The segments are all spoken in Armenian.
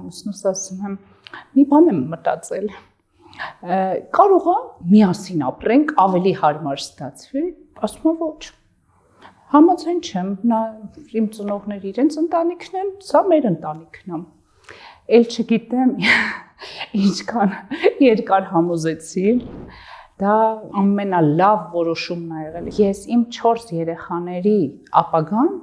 ամուսնուս ասում եմ, մի բան եմ մտածել, կարող է միասին ապրենք, ավելի հարմար ստացվի, ասում եմ ոչ, համաձայն չեմ, իմ ծնողները իրենց ընտանիքն են, սա մեր ընտանիքն է, էլ չգիտեմ, ինչքան երկար համոզեցի, դա ամենալավ որոշումն ա եղել, ես իմ 4 երեխաների ապագան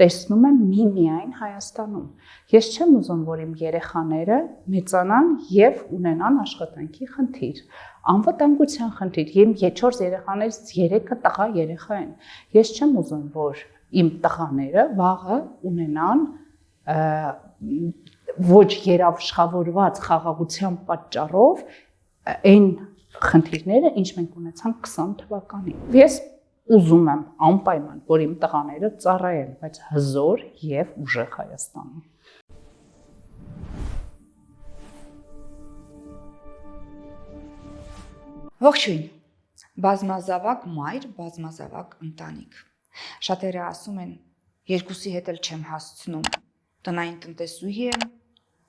տեսնում եմ միայն Հայաստանում, ես չեմ ուզում, որ իմ երեխաները մեծանան և ունենան աշխատանքի խնդիր, անվտանգության խնդիր, իմ 4 երեխաներից 3-ը տղա երեխա են, ես չեմ ուզում, որ իմ տղաները վաղը ունենան ոչ երաշխավորված խաղաղության պատճառով այն խնդիրները, ինչ մենք ունեցանք 20 թվականին, ես ուզում եմ անպայման, որ իմ տղաները ծառայեն, բայց հզոր և ուժեղ Հայաստանում։ Ողջույն, բազմազավակ մայր, բազմազավակ ընտանիք։ Շատերը ասում են, երկուսի հետ էլ չեմ հասցնում, տնային տնտեսուհի եմ,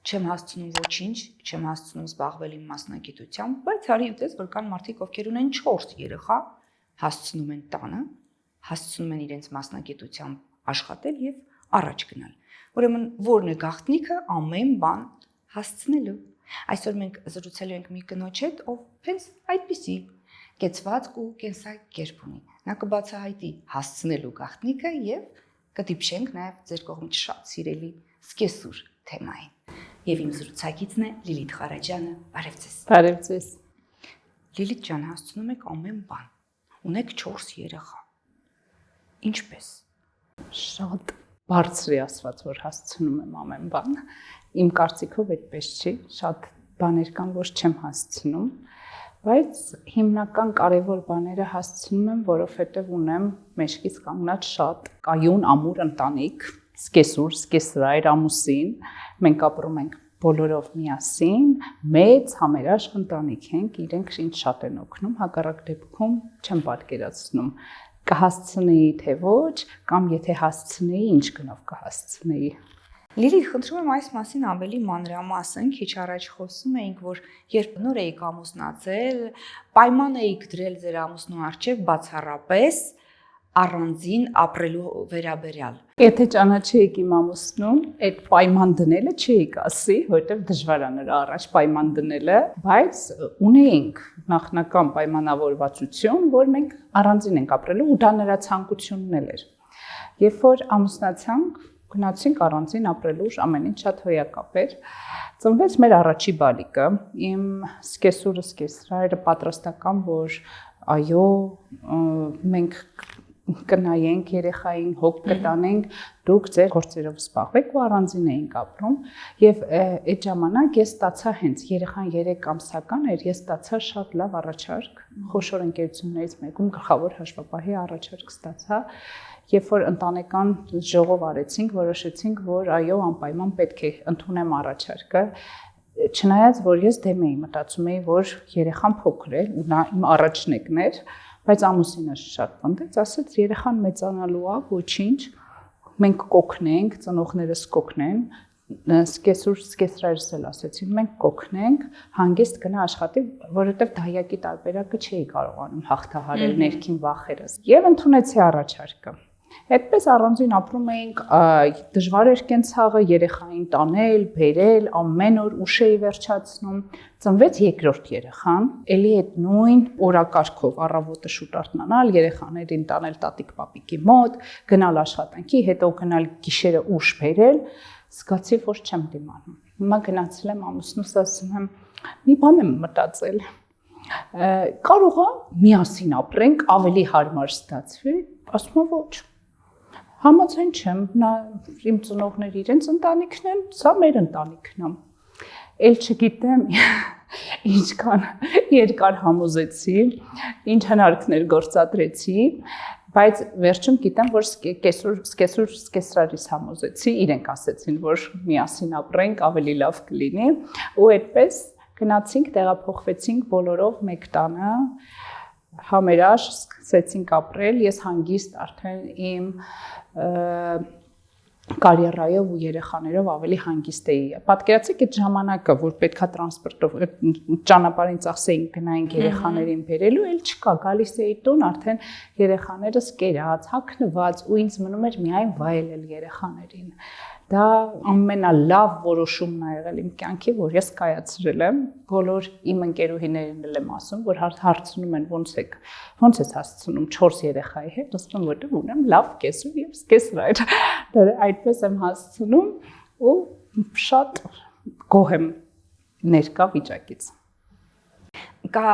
չեմ հասցնում ոչինչ, չեմ հասցնում զբաղվել իմ մասնագիտությամբ, բայց արի ուտես, որ կան մարդիկ, ովքեր ունեն 4 երեխա, հասցնում են տանը, հասցնում են իրենց մասնագիտությամբ աշխատել և առաջ գնալ։ Ուրեմն որն է գաղտնիքը ամեն բան հասցնելու։ Այսօր մենք զրուցելու ենք մի կնոջ հետ, ով հենց այդպիսի կեցվածք ու կենսակերպ ունի։ Նա կբացահայտի հասցնելու գաղտնիքը և կդիպչենք նաև ձեր կողմից շատ սիրելի սկեսուր թեմային։ Եվ իմ զրուցակիցն է Լիլիթ Ղարաջյանը, բարև ձեզ։ Բարև ձեզ։ Լիլիթ ջան, հասցնում եք ամեն բան, ունեք 4 երեխա, ինչպես։ Շատ բարձր է ասված, որ հասցնում եմ ամեն բան, իմ կարծիքով այդպես չի, շատ բաներ կան, որ չեմ հասցնում, բայց հիմնական կարևոր բաները հասցնում եմ, որովհետև ունեմ մեջքից կանգնած շատ կայուն ամուր ընտանիք, սկեսուր, սկեսրայր, ամուսին, մենք ապրում ենք բոլորով միասին, մեծ համերաշխ ընտանիք ենք, իրենք ինձ շատ են օգնում, հակառակ դեպքում չեմ պատկերացնում, կհասցնեի թե ոչ, կամ եթե հասցնեի, ինչ գնով կհասցնեի։ Լիլիթ, խնդրում եմ այս մասին ավելի մանրամասն, քիչ առաջ խոսում էինք, որ երբ նոր էիք ամուսնացել, պայման էիք դրել ձեր ամուսնու առջև բացառապես առանձին ապրելու վերաբերյալ։ Եթե ճանաչեիք իմ ամուսնուն, այդ պայման դնելը չէիք ասի, որովհետև դժվար է նրա առաջ պայման դնելը, բայց ունեինք նախնական պայմանավորվածություն, որ մենք առանձին ենք ապրելու ու դա նրա ցանկությունն էր։ Երբ որ ամուսնացանք, գնացինք առանձին ապրելու, ամեն ինչ շատ հոյակապ էր։ Ծնվեց մեր առաջի բալիկը, իմ սկեսուրը, սկեսրայրը պատրաստական, որ այո, մենք կնայենք երեխային, հոգ կտանենք, դուք ձեր գործերով զբաղվեք ու առանձին էինք ապրում եւ այդ ժամանակ ես ստացա հենց երեխան 3 ամսական էր, ես ստացա շատ լավ առաջարկ, խոշոր ընկերություններից մեկում գլխավոր հաշվապահի առաջարկ ստացա, երբ որ ընտանեկան ժողով արեցինք, որոշեցինք, որ այո, անպայման պետք է ընդունեմ առաջարկը, չնայած որ ես դեմ էի, մտածում էի, որ երեխան փոքր է ու նա իմ առաջնեկն էր, բայց ամուսինս շատ պնդեց, ասեց երեխան մեծանալու է, ոչինչ, մենք կօգնենք, ծնողներս կօգնեն, սկեսուր, սկեսրայրս էլ ասեցին, մենք կօգնենք, հանգիստ գնա աշխատի, որովհետև դահյակի տարբերակը չէի կարողանում հաղթահարել ներքին վախերս։ Եվ ընդունեցի առաջարկը։ Այդպես առանձին ապրում էինք, դժվար էր կենցաղը, երեխային տանել, բերել, ամեն օր ուշ էի վերջացնում, ծնվեց երկրորդ երեխան, էլի այդ նույն օրակարգով առավոտը շուտ արթնանալ, երեխաներին տանել տատիկ-պապիկի մոտ, գնալ աշխատանքի, հետո գնալ գիշերը ուշ բերել, զգացի, որ չեմ դիմանում։ Հիմա գնացել եմ ամուսնուս, ասում եմ, մի բան եմ մտածել, կարող է միասին ապրենք, ավելի հարմար ստացվի, ասում եմ ոչ։ Համաձայն չեմ, իմ ծնողները իրենց ընտանիքն են, սա մեր ընտանիքն է։ Էլ չգիտեմ, ինչքան երկար համոզեցի, ինչ հնարքներ գործադրեցի, բայց վերջում գիտեմ, որ սկեսուր սկեսրարից համոզեցի, իրենք ասեցին, որ միասին ապրենք, ավելի լավ կլինի, ու այդպես գնացինք, տեղափոխվեցինք բոլորով մեկ տանը, համերաշխ սկսեցինք ապրել, ես հանգիստ արդեն իմ կարիերայով ու երեխաներով ավելի հանգիստ էի։ Պատկերացրեք այդ ժամանակը, որ պետքա տրանսպորտով ճանապարհին ծախսեինք գնայինք երեխաներին բերելու, էլ չկա, գալիս էի տուն, արդեն երեխաներս կերած, հագնված ու ինձ մնում էր միայն վայելել երեխաներին։ Դա ամենալավ որոշումն ա եղել իմ կյանքի, որ ես կայացրել եմ։ Բոլոր իմ ընկերուհիներին էլ եմ ասում, որ հարցնում են ոնց ես հասցնում 4 երեխայի հետ, ասում եմ, որտեղ ունեմ լավ կեսուր եւ սկեսրայր։ Դա այդպես եմ հասցնում ու շատ գոհ եմ ներկա վիճակից։ Կա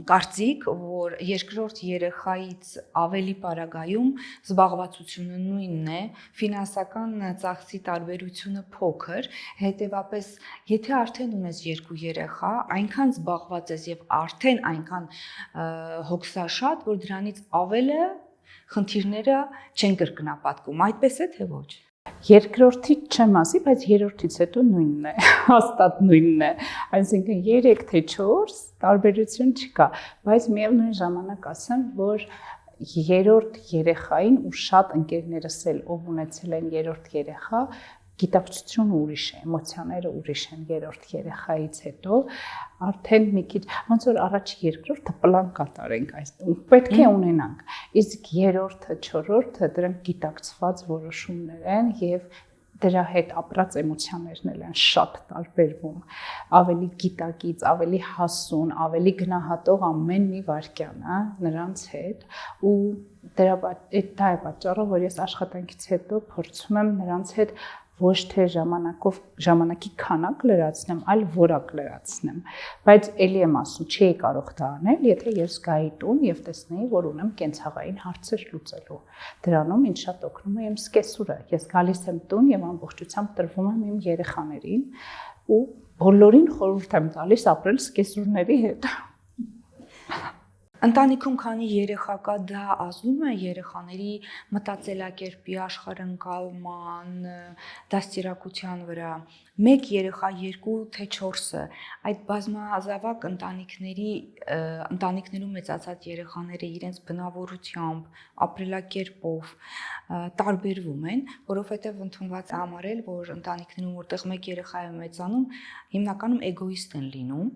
կարծիք, որ երկրորդ երեխայից ավելի պարագայում զբաղվածությունը նույնն է, ֆինանսական ծախսի տարբերությունը փոքր, հետևաբար եթե արդեն ունես 2 երեխա, այնքան զբաղված ես եւ արդեն այնքան հոգսաշատ, որ դրանից ավելը խնդիրները չեն կրկնապատկում, այդպես է թե ոչ։ Երկրորդից չեմ ասի, բայց երրորդից հետո նույնն է, հաստատ նույնն է, այսինքն 3 թե 4 տարբերություն չկա, բայց միևնույն ժամանակ ասեմ, որ երրորդ երեխային ու շատ ընկերներս էլ ով ունեցել են երրորդ երեխա, գիտակցությունը ուրիշ է, էմոցիաները ուրիշ են երրորդ երեխայից հետո, արդեն մի քիչ ոնց որ առաջ երկրորդը պլան կատարենք, պետք է ունենանք, իսկ երրորդը, չորրորդը դրանք գիտակցված որոշումներ են եւ դրա հետ ապրած էմոցիաներն են շատ տարբերվում, ավելի գիտակից, ավելի հասուն, ավելի գնահատող ամեն մի վայրկյանը նրանց հետ ու դա է պատճառը, որ ես աշխատանքից հետո փորձում եմ նրանց հետ ոչ թե ժամանակի քանակ լրացնեմ, այլ որակ լրացնեմ, բայց ելի եմ ասում, չի կարող դա անել, եթե ես գայի տուն եւ տեսնեի, որ ունեմ կենցաղային հարցեր լուծելու։ Դրանում ինձ շատ օգնում է իմ սկեսուրը։ Ես գալիս եմ տուն եւ ամբողջությամբ տրվում եմ իմ երեխաներին ու բոլորին խորհուրդ եմ տալիս ապրել սկեսուրների հետ։ Ընտանիքում քանի երեխա կա, դա ազդում է երեխաների մտածելակերպի, աշխարհընկալման, դաստիարակության վրա։ 1 երեխա, 2 թե 4-ը, այդ բազմազավակ ընտանիքներում մեծացած երեխաները իրենց բնավորությամբ, ապրելակերպով տարբերվում են, որովհետև ընդունված է համարել, որ ընտանիքներում, որտեղ 1 երեխա է մեծանում, հիմնականում էգոիստ են լինում։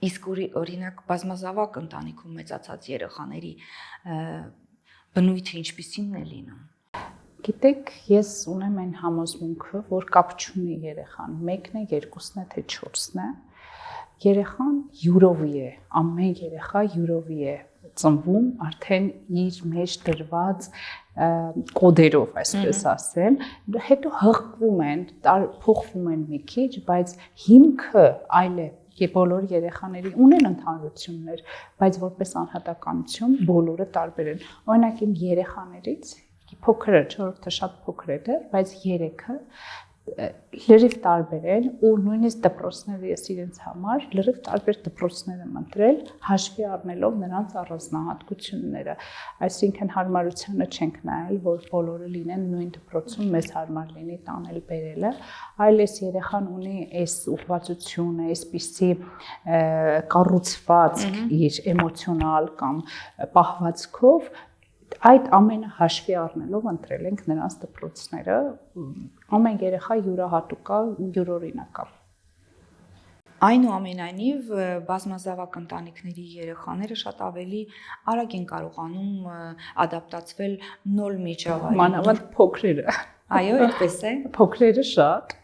Իսկ օրինակ բազմազավակ ընտանիքում մեծացած երեխաների բնույթը ինչպիսին է լինում։ Գիտեք, ես ունեմ այն համոզմունքը, որ կապ չունի երեխան, 1-ն է, 2-ն է, թե 4-ն է։ Երեխան յուրովի է, ամեն երեխա յուրովի է ծնվում արդեն իր մեջ դրված կոդերով, այսպես ասեմ, հետո հղկվում են, փոխվում են մի քիչ, բայց հիմքը այլ է։ Եվ բոլոր երեխաների ունեն ընդհանրություններ, բայց որպես անհատականություն բոլորը տարբեր են։ Օրինակ իմ երեխաներից փոքրը, 4-ը շատ փոքր է դեռ, բայց 3-ը լրիվ տարբեր են ու նույնիսկ դպրոցները ես իրենց համար լրիվ տարբեր դպրոցներ եմ ընտրել, հաշվի առնելով նրանց առանձնահատկությունները։ Այսինքն հարմարությանը չենք նայել, որ բոլորը լինեն նույն դպրոցում, մեզ հարմար լինի տանել բերելը, այլ այս երեխան ունի այս ուղղվածությունը, այսպիսի կառուցված իր էմոցիոնալ կամ պահվածքով այդ ամենը հաշվի առնելով ընտրել ենք նրանց դպրոցները, ամեն երեխա յուրահատուկ է ու յուրօրինակ է։ Այնուամենայնիվ բազմազավակ ընտանիքների երեխաները շատ ավելի արագ են կարողանում ադապտացվել նոր միջավայրին։ Մանավանդ փոքրերը։ Այո, այդպես է։ Փոքրերը շատ,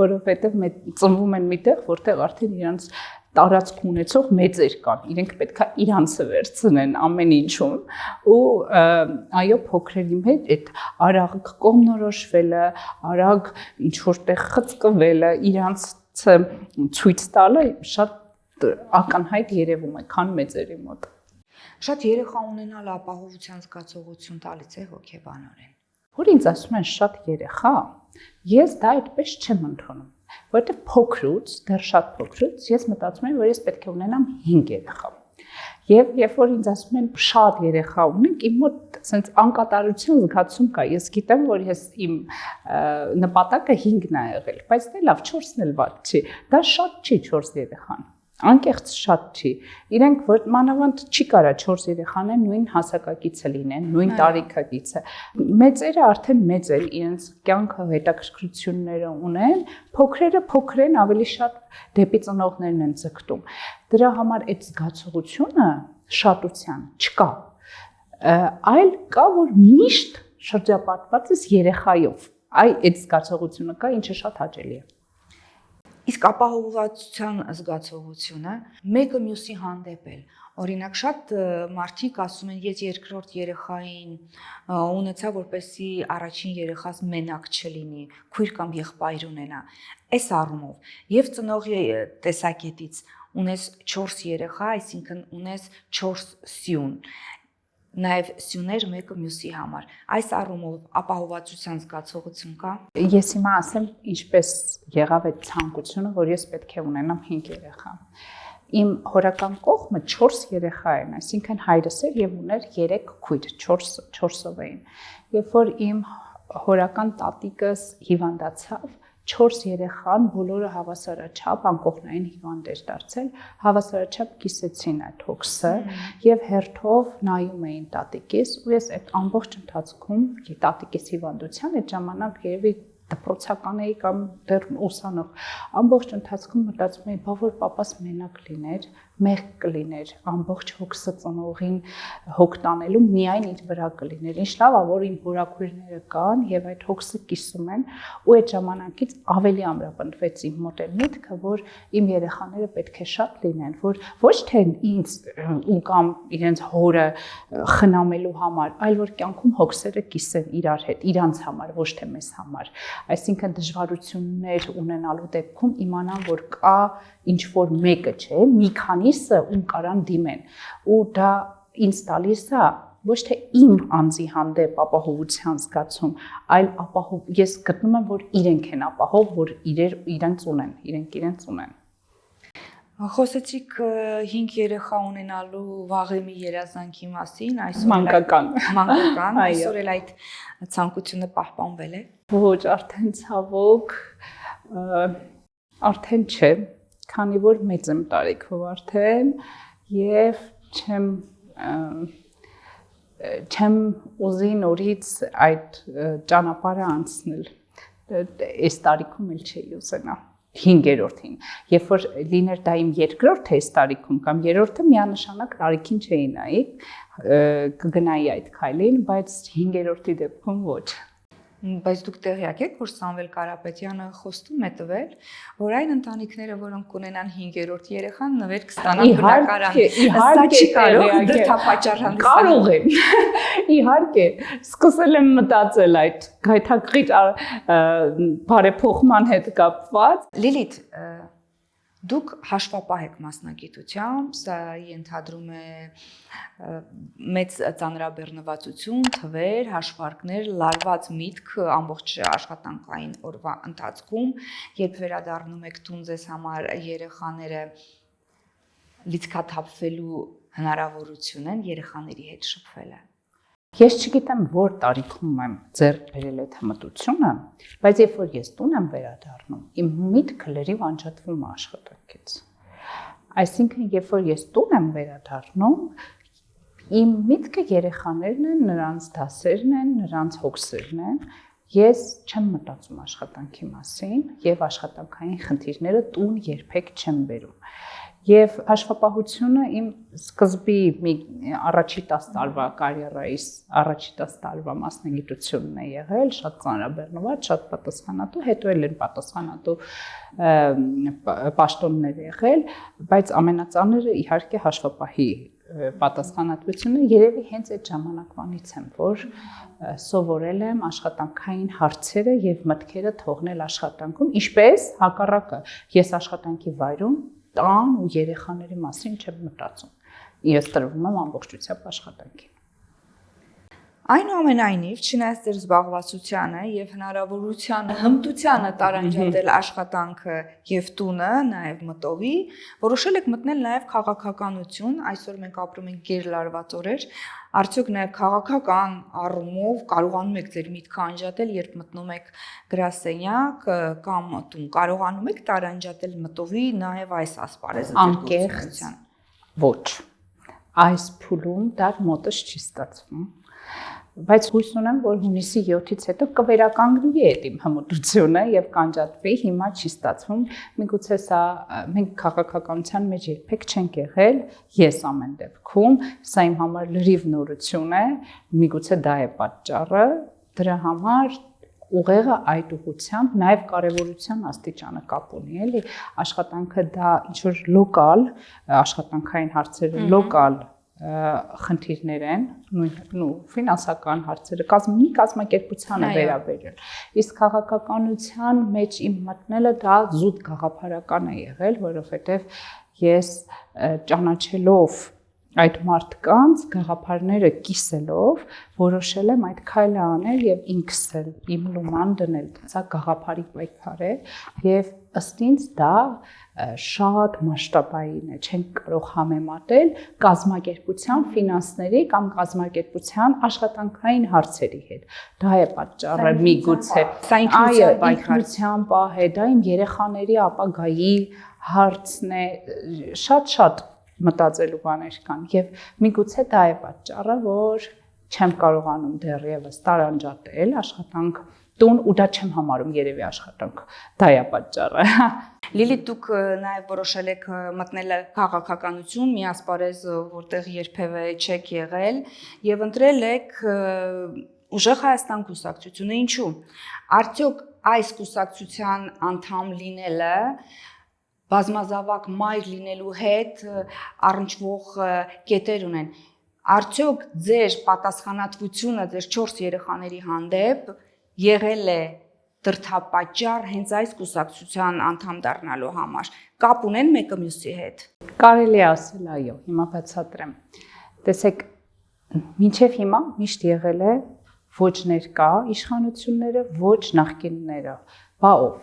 որովհետև ծնվում են միտեղ, որտեղ արդեն իրանց տարածք ունեցող մեծեր կան, իրենք պետքա իրանցը վերցնեն ամեն ինչում ու այո փոքրերի հետ այդ արագ կողմնորոշվելը, արագ ինչ որտեղ խցկվելը, իրանց ցույց տալը շատ ակնհայտ երևում է, քան մեծերի մոտ։ Շատ երեխա ունենալը ապահովության զգացողություն տալիս է հոգեբանորեն։ Որ ինձ ասում են շատ երեխա, ես դա այդպես չեմ ընդունում։ Որտեղ փոքրուց, դեռ շատ փոքրուց ես մտածում եմ, որ ես պետք է ունենամ 5 երեխա։ Եվ երբ որ ինձ ասում են շատ երեխա ունենք, իմ մոտ ասենց անկատարություն զգացում կա։ Ես գիտեմ, որ ես իմ նպատակը 5-ն է եղել, բայց դե լավ 4-ն էլ վատ չի։ Դա շատ չի 4 երեխան։ Անկեղծ շատ չի։ Իրենք որ մանավանդ չի կարա 4 երեխաներ նույն հասակակիցը լինեն, նույն տարիքակիցը։ Մեծերը արդեն մեծ են, իրենց կյանքը հետաքրքրությունները ունեն, փոքրերը փոքր են, ավելի շատ դեպի ծնողներն են ձգտում։ Դրա համար այդ զգացողությունը շատության չկա։ Այլ կա որ միշտ շրջապատված ես երեխայով։ Այդ զգացողությունը կա, ինչը շատ հաճելի է։ Իսկ ապահովվածության զգացողությունը մեկը մյուսի հանդեպ էլ։ Օրինակ շատ մարդիկ ասում են, ես երկրորդ երեխային ունեցա, որպեսզի առաջին երեխաս մենակ չլինի, քույր կամ եղբայր ունենա։ Այս առումով եւ ծնողի տեսակետից ունես 4 երեխա, այսինքն ունես 4 սյուն։ Նաև սյուներ մեկը մյուսի համար։ Այս առումով ապահովվածության զգացողություն կա։ Ես հիմա ասեմ, ինչպես եղավ այդ ցանկությունը, որ ես պետք է ունենամ 5 երեխա։ Իմ հորական կողմը 4 երեխա են, այսինքն հայրս էր եւ ուներ 3 քույր, 4-ով էին։ Երբ որ իմ հորական տատիկս հիվանդացավ, 4 երեխան բոլորը հավասարաչափ անկողնային հիվանդ էր դարձել, հավասարաչափ կիսեցին այդ հոգսը եւ հերթով նայում էին տատիկիս ու ես այդ ամբողջ ընթացքում տատիկիս հիվանդության այդ ժամանակ երևի դպրոցական էի կամ դեռ ուսանող ամբողջ ընթացքում մտածում էի, բա որ պապաս մենակ լիներ, մեղք կլիներ, ամբողջ հոգսը ծնողին հոգ տանելու միայն իր վրա կլիներ։ Ինչ լավ է, որ իմ հորաքույրները կան եւ այդ հոգսը կիսում են ու այդ ժամանակից ավելի ամրապնդվեց իմ մոտ այն միտքը, որ իմ երեխաները պետք է շատ լինեն, որ ոչ թե ինձ ու կամ իրենց հորը խնամելու համար, այլ որ կյանքում հոգսերը կիսեն իրար հետ, իրանց համար, ոչ թե մեզ համար։ Այսինքն դժվարություններ ունենալու դեպքում իմանան, որ կա ինչ որ մեկը չէ, մի քանիսը ում կարան դիմեն ու դա ինձ տալիս է ոչ թե իմ անձի հանդեպ ապահովության զգացում, այլ ես գտնում եմ, որ իրենք են ապահով, որ իրենց ունեն։ Խոսեցիք 5 երեխա ունենալու վաղեմի երազանքի մասին, այսօր մանկական, այսօր էլ այդ ցանկությունը պահպանվել է։ Ոչ, արդեն ցավոք, արդեն չէ, քանի որ մեծ եմ տարիքով արդեն եւ չեմ ուզի նորից այդ ճանապարհը անցնել։ Այս տարիքում էլ չէի ուզենա 5-րդին, երբ որ լիներ դա իմ երկրորդը այս տարիքում կամ երրորդը միանշանակ տարիքին չէի նայի, կգնայի այդ քայլին, բայց 5-րդի դեպքում ոչ։ Բայց դուք տեղյակ եք, որ Սամվել Կարապետյանը խոստում է տվել, որ այն ընտանիքները, որոնք կունենան 5-րդ երեխան, նվեր կստանան բնակարան։ Սա չի կարող դրդապատճառ հանդիսանալ։ Կարող եմ։ Իհարկե, սկսել եմ մտածել այդ գայթակղիչ բարեփոխման հետ կապված։ Լիլիթ, դուք հաշվապահ եք մասնագիտությամբ, սա ենթադրում է մեծ ծանրաբեռնվածություն, թվեր, հաշվարկներ, լարված միտք ամբողջ աշխատանքային օրվա ընթացքում, երբ վերադառնում եք տուն ձեզ համար երեխաները լիցքաթափվելու հնարավորություն են երեխաների հետ շփվելը։ Ես չգիտեմ, որ տարիքում եմ ձեռք բերել այդ հմտությունը, բայց երբ որ ես տուն եմ վերադառնում, իմ միտքը լրիվ անջատվում է աշխատանքից։ Այսինքն, երբ որ ես տուն եմ վերադառնում, իմ միտքը երեխաներն են, նրանց դասերն են, նրանց հոգսերն են, ես չեմ մտածում աշխատանքի մասին եւ աշխատանքային խնդիրները տուն երբեք չեմ բերում։ Եվ հաշվապահությունը իմ սկզբի առաջի 10 տարվա կարիերայիս առաջի 10 տարվա մասնագիտությունն է եղել, շատ ծանրաբեռնված, շատ պատասխանատու, հետո էլ են պատասխանատու պաշտոններ եղել, բայց ամենածանրը իհարկե հաշվապահի պատասխանատվությունը երևի հենց այդ ժամանակվանից եմ, որ սովորել եմ աշխատանքային հարցերը եւ մտքերը թողնել աշխատանքում, ինչպես հակառակը, ես աշխատանքի վայրում տան ու երեխաների մասին չեմ մտածում։ Ես տրվում եմ ամբողջությամբ աշխատանքին։ Այնուամենայնիվ, չնայած ձեր զբաղվածությանը եւ հնարավորությանը, հմտությանը տարանջատել աշխատանքը եւ տունը, նաեւ մտովի, որոշել եք մտնել նաեւ քաղաքականություն, այսօր մենք ապրում ենք գերլարված օրեր, արդյոք նաեւ քաղաքական առումով կարողանում եք ձեր միտքը անջատել, երբ մտնում եք գրասենյակ կամ տուն, կարողանում եք տարանջատել մտովի նաեւ այս ասպարեզը ձեր գործունեության։ Ոչ։ Այս փուլում դա մոտս չի ստացվում։ Բայց հույս ունեմ, որ հունիսի 7-ից հետո կվերականգնվի այդ իմ հմտությունը եւ կանջատվի, հիմա չի ստացվում։ Միգուցե սա մենք քաղաքականության մեջ երբեք չենք եղել, ես ամեն դեպքում, սա իմ համար լրիվ նորություն է, միգուցե դա է պատճառը, դրա համար ուղեղը այդ ուղղությամբ նաև կարևորության աստիճանը կապ ունի, էլի աշխատանքը դա ինչ որ լոկալ աշխատանքային հարցերը լոկալ խնդիրներ են, նույն ֆինանսական հարցերը, կազմակերպությանը վերաբերել։ Իսկ քաղաքականության մեջ իմ մտնելը դա զուտ գաղափարական է եղել, որովհետև ես ճանաչելով այդ մարդկանց գաղափարները կիսելով որոշել եմ այդ քայլը անել եւ ինքս էլ իմ լուման դնել, սա գաղափարի պայքար է եւ ըստ ինձ դա շատ մասշտաբային է, չենք կարող համեմատել կազմակերպության ֆինանսների կամ կազմակերպության աշխատանքային հարցերի հետ։ Դա է պատճառը միգուցե սա ինքնության պահ է, դա իմ երեխաների ապագայի հարցն է, շատ մտածելու բաներ կան եւ միգուցե դա է պատճառը, որ չեմ կարողանում դեռևս տարանջատել աշխատանք տուն ու դա չեմ համարում երևի աշխատանք, դա է պատճառը։ Լիլիթ, դուք նաև որոշել եք մտնել քաղաքականություն, մի ասպարեզ, որտեղ երբևէ չեք եղել եւ ընտրել եք Ուժեղ Հայաստան կուսակցությունը, ինչու։ Արդյոք այս կուսակցության անդամ լինելը բազմազավակ մայր լինելու հետ առնչվող կետեր ունեն։ Արդյոք ձեր պատասխանատվությունը ձեր 4 երեխաների հանդեպ եղել է դրդապատճառ հենց այս կուսակցության անդամ դառնալու համար։ Կապ ունեն մեկը մյուսի հետ։ Կարելի է ասել, այո, հիմա բացատրեմ։ Տեսեք, մինչև հիմա միշտ եղել է ոչ ներկա իշխանությունները, ոչ նախկինները։ Բա ով։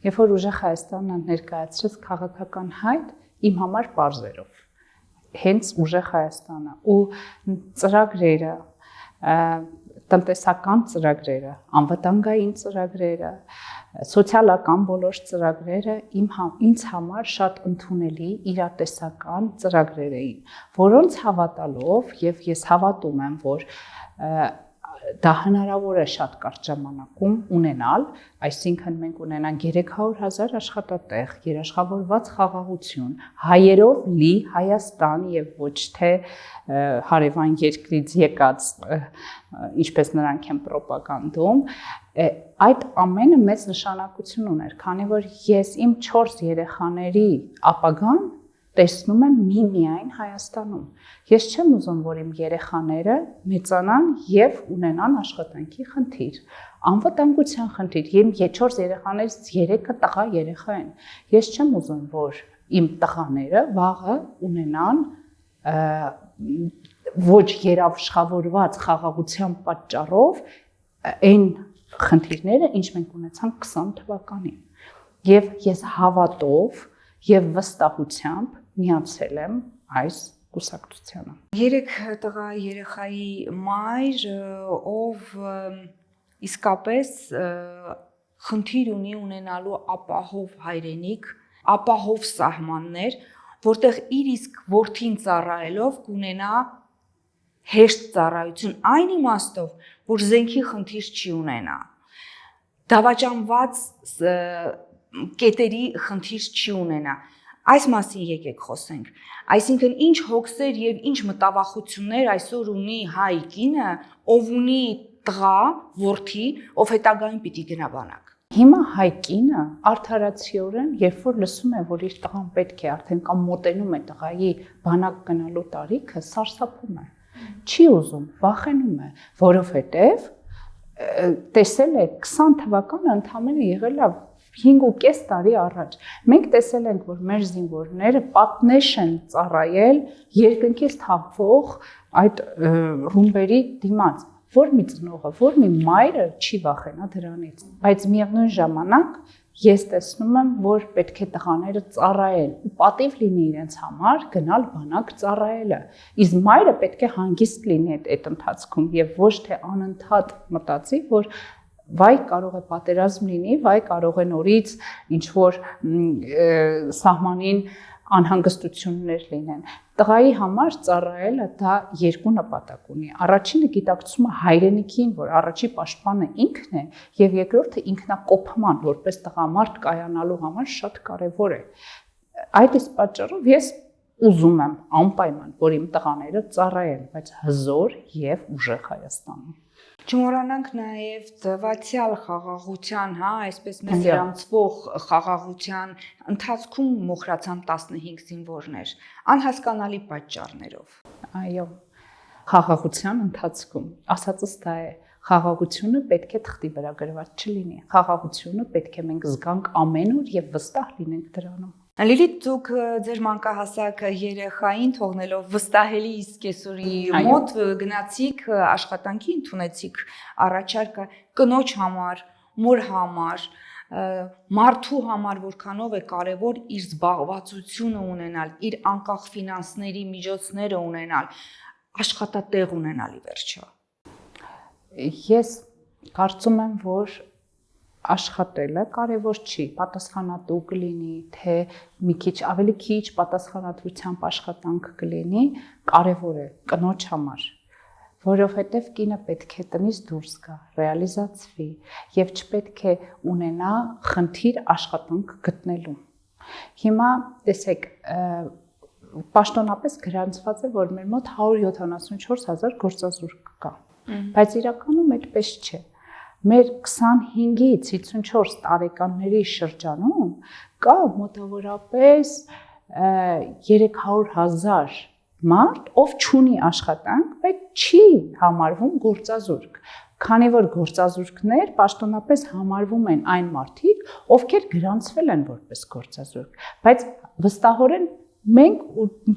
Երբ որ Ուժեղ Հայաստանը ներկայացրեց քաղաքական հայտ, իմ համար պարզերով հենց Ուժեղ Հայաստանը ու ծրագրերը, տնտեսական ծրագրերը, անվտանգային ծրագրերը, սոցիալական բոլոր ծրագրերը ինձ համար շատ ընդունելի իրատեսական ծրագրեր էին, որոնց հավատալով եւ ես հավատում եմ, որ դա հնարավոր է շատ կարճ ժամանակում ունենալ, այսինքն մենք ունենանք 300,000 աշխատատեղ, երաշխավորված խաղաղություն, հայերով լի Հայաստան եւ ոչ թե հարևան երկրից եկած, ինչպես նրանք են պրոպագանդում, այդ ամենը մեծ նշանակություն ուներ, քանի որ ես իմ 4 երեխաների ապագան տեսնում եմ միմիայն Հայաստանում։ Ես չեմ ուզում, որ իմ երեխաները մեծանան եւ ունենան աշխատանքի խնդիր, անվտանգության խնդիր։ Իմ 4 երեխաներից 3-ը տղա երեխա են։ Ես չեմ ուզում, որ իմ տղաները վաղը ունենան ոչ երաշխավորված խաղաղության պատճառով այն խնդիրները, ինչ մենք ունեցանք 20 թվականին։ Եվ ես հավատով եւ վստահությամբ միացել եմ այս կուսակցությանը։ 3 տղա երեխայի մայր, ով իսկապես խնդիր ունի ունենալու ապահով հայրենիք, ապահով սահմաններ, որտեղ իր իսկ որդին ծառայելով կունենա հեշտ ծառայություն այն իմաստով, որ զենքի խնդիր չի ունենա։ Դավաճանված կետերի խնդիր չի ունենա։ Այս մասին եկեք խոսենք։ Այսինքն ինչ հոգսեր եւ ինչ մտավախություններ այսօր ունի հայ կինը, ով ունի տղա, որդի, ով հետագայում պիտի գնա բանակ։ Հիմա հայ կինը արդարացիորեն, երբ որ լսում է, որ իր տղան պետք է արդեն կամ մոտենում է տղայի բանակ գնալու տարիքը, սարսափում է։ Չի ուզում, վախենում է, որովհետև տեսել է 20 թվականը ընդամենը եղել է 5.5 տարի առաջ։ Մենք տեսել ենք, որ մեր զինվորները պատնեշ են ծառայել երկնքից թափվող այդ ռումբերի դիմաց։ որ մի ծնողը, որ մի մայրը չի վախենա դրանից, բայց միևնույն ժամանակ ես տեսնում եմ, որ պետք է տղաները ծառայեն ու պատիվ լինի իրենց համար գնալ բանակ ծառայելը։ Իսկ մայրը պետք է հանգիստ լինի այդ ընթացքում եւ ոչ թե անընդհատ մտածի, որ վայ կարող է պատերազմ լինի, վայ կարող է նորից ինչ որ սահմանին անհանգստություններ լինեն։ Տղայի համար ծառայելը դա երկու նպատակ ունի։ Առաջինը գիտակցումը հայրենիքին, որ առաջի պաշտպանը ինքն է, եւ երկրորդը ինքնակոփման, որպես տղամարդ կայանալու համար շատ կարեւոր է։ Այդ իսկ պատճառով ես ուզում եմ անպայման, որ իմ տղաները ծառայեն, բայց հզոր եւ ուժեղ Հայաստանում։ Չմոռանանք նաև տվյալ խաղաղության, այսպես մեզ հրամցվող խաղաղության ընթացքում մոխրացան 15 զինվորներ, անհասկանալի պատճառներով։ Այո, խաղաղության ընթացքում, ասածս դա է, խաղաղությունը պետք է թղթի վրա գրված չլինի, խաղաղությունը պետք է մենք զգանք ամեն օր եւ վստահ լինենք դրանում։ Լիլիթ, դուք ձեր մանկահասակ երեխային թողնելով վստահելի իսկեսուրի մոտ գնացիք աշխատանքի ընդունեցիք առաջարկը կնոջ համար, մոր համար, մարդու համար որքանով է կարևոր իր զբաղվածությունը ունենալ, իր անկախ ֆինանսների միջոցները ունենալ, աշխատատեղ ունենալ ի վերջո։ Ես կարծում եմ, որ աշխատելը կարևոր չի, պատասխանատու կլինի, թե մի քիչ ավելի քիչ պատասխանատվությամբ աշխատանք կլինի, կարևոր է կնոջ համար, որովհետև կինը պետք է տնից դուրս գա, ռեալիզացվի եւ չպետք է ունենա խնդիր աշխատանք գտնելու։ Հիմա տեսեք, պաշտոնապես գրանցված է, որ մեր մոտ 174,000 գործազուրկ կա, բայց իրականում այդպես չէ։ Մեր 25-ից 54 տարեկանների շրջանում կա մոտավորապես 300,000 մարդ, ով չունի աշխատանք, բայց չի համարվում գործազուրկ, քանի որ գործազուրկներ պաշտոնապես համարվում են այն մարդիկ, ովքեր գրանցվել են որպես գործազուրկ, բայց վստահորեն մենք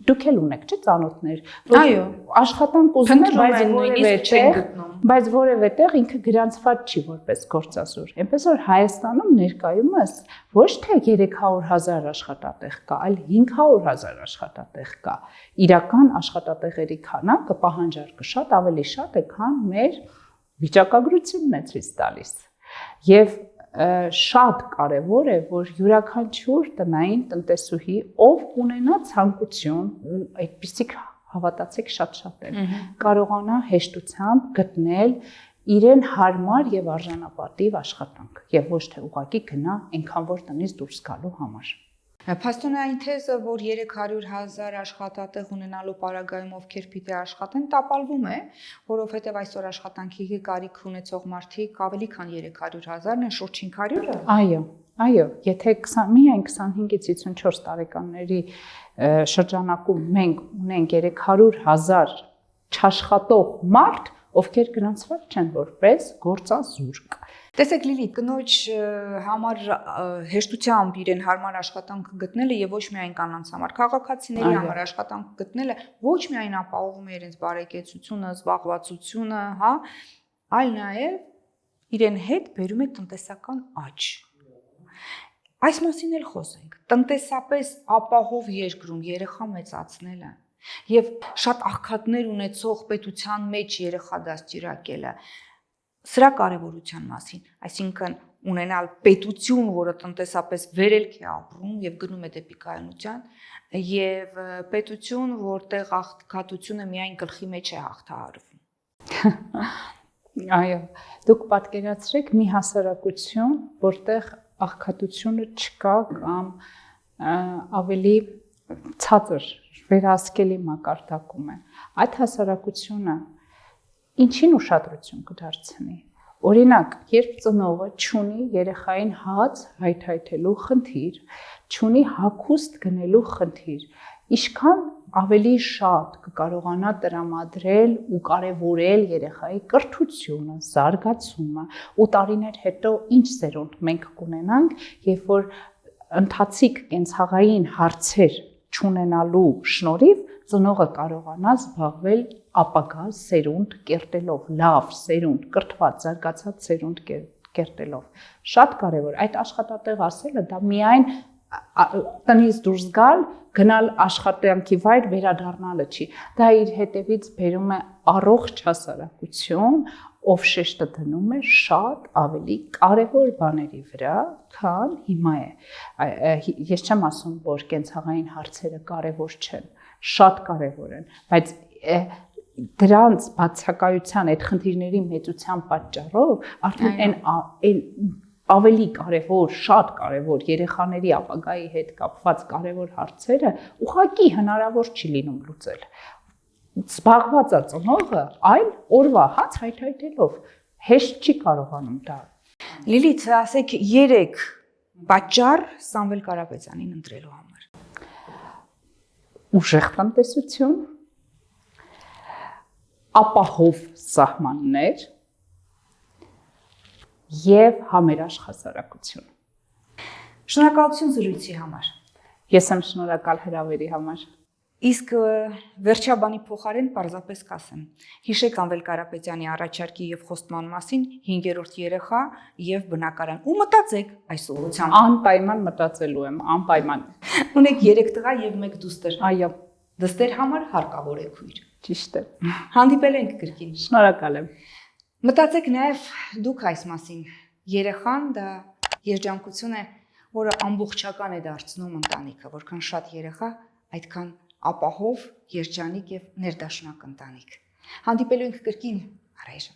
դուք էլ ունեք, չէ՞, ծանոթներ, որ աշխատանք ուզում են, բայց որևէ տեղ ինքը գրանցված չի որպես գործազուրկ։ Այնպես որ Հայաստանում ներկայումս ոչ թե 300,000 աշխատատեղ կա, այլ 500,000 աշխատատեղ կա։ Իրական աշխատատեղերի քանակը պահանջարկը շատ ավելի շատ է, քան մեր վիճակագրությունն է ցույց տալիս։ Եվ շատ կարևոր է, որ յուրաքանչյուր տնային տնտեսուհի, ով ունենա ցանկություն, ու այդպիսիք հավատացեք շատ են, կարողանա հեշտությամբ գտնել իրեն հարմար եւ արժանապատիվ աշխատանք եւ ոչ թե ուղղակի գնա այնքան որ տնից դուրս գալու համար։ Փաստորեն թեզը, որ 300,000 աշխատատեղ ունենալու պարագայում ովքեր պիտի աշխատեն, տապալվում է, որովհետև այսօր աշխատանքի կարիք ունեցող մարդիկ ավելի քան 300,000-ն են, շուրջ 500-ը։ Այո, եթե միայն 25-ից 54 տարեկանների շրջանակում մենք ունենք 300,000 չաշխատող մարդ, ովքեր գրանցված չեն որպես գործազուրկ։ Տեսեք Լիլիթ, կնոջ համար հեշտությամբ իրեն հարմար աշխատանք գտնելը եւ ոչ միայն կանանց համար, քաղաքացիների համար աշխատանք գտնելը ոչ միայն ապահովում է իրենց բարեկեցությունը, զբաղվածությունը, այլ նաեւ իրեն հետ բերում է տնտեսական աճ։ Այս մասին էլ խոսենք։ Տնտեսապես ապահով երկրում երեխա մեծացնելը եւ շատ աղքատներ ունեցող պետության մեջ երեխա դաստիարակելը սրա կարևորության մասին, այսինքն ունենալ պետություն, որը տնտեսապես վերելք է ապրում եւ գնում է դեպի կայունության, եւ պետություն, որտեղ աղքատությունը միայն գլխի մեջ է հաղթահարվում։ Այո, դուք պատկերացրեք մի հասարակություն, որտեղ աղքատությունը չկա կամ ավելի ցածր վերահսկելի մակարդակում է։ Այդ հասարակությունը ինչին ուշադրություն կդարձնի։ Օրինակ, երբ ծնողը չունի երեխային հաց հայթայթելու խնդիր, չունի հագուստ գնելու խնդիր, ինչքան ավելի շատ կկարողանա տրամադրել ու կարևորել երեխայի կրթությունը, զարգացումը ու տարիներ հետո ինչ սերունդ մենք կունենանք, երբ որ ընթացիկ կենցաղային հարցեր չունենալու շնորհիվ ծնողը կարողանա զբաղվել ապագա սերունդ կերտելով, լավ սերունդ, կրթված, զարգացած սերունդ կերտելով։ Շատ կարևոր այդ աշխատատեղ ասելը դա միայն տնից դուրս գալ, գնալ աշխատանքի վայր վերադառնալը չի։ Դա իր հետևից բերում է առողջ հասարակություն, ով շեշտը դնում է շատ ավելի կարևոր բաների վրա, քան հիմա է։ Ես չեմ ասում, որ կենցաղային հարցերը կարևոր չեն, շատ կարևոր են, բայց դրանց բացակայության այդ խնդիրների մեծության պատճառով արդեն այն ավելի կարևոր, շատ կարևոր երեխաների ապագայի հետ կապված կարևոր հարցերը ուղղակի հնարավոր չի լինում լուծել։ Զբաղված է ծնողը այլ օրվա հաց հայթայթելով հեշտ չի կարողանում դա։ Լիլիթ, ասեք 3 պատճառ Սամվել Կարապետյանին ընտրելու համար։ Ուժեղ տնտեսություն, ապահով սահմաններ եւ համերաշխ հասարակություն։ Շնորհակալություն զրույցի համար։ Ես եմ շնորհակալ հրավերի համար։ Իսկ վերջաբանի փոխարեն պարզապես կասեմ։ Հիշեք Անվել Կարապետյանի առաջարկի եւ խոստման մասին 5-րդ երեխա եւ բնակարան։ Ու մտածեք այս ուղղությամբ։ Անպայման մտածելու եմ, անպայման։ Ունեք 3 տղա եւ 1 դուստր։ Այո, Դստեր համար հարկավոր է քույր։ ճիշտ է։ Հանդիպել ենք կրկին։ Շնորհակալ եմ։ Մտածեք նաեւ դուք այս մասին։ Երեխան դա երջանկություն է, որը ամբողջական է դարձնում ընտանիքը, որքան շատ երեխա, այդքան ապահով, երջանիկ եւ ներդաշնակ ընտանիք։ Հանդիպելու ենք կրկին առայժմ։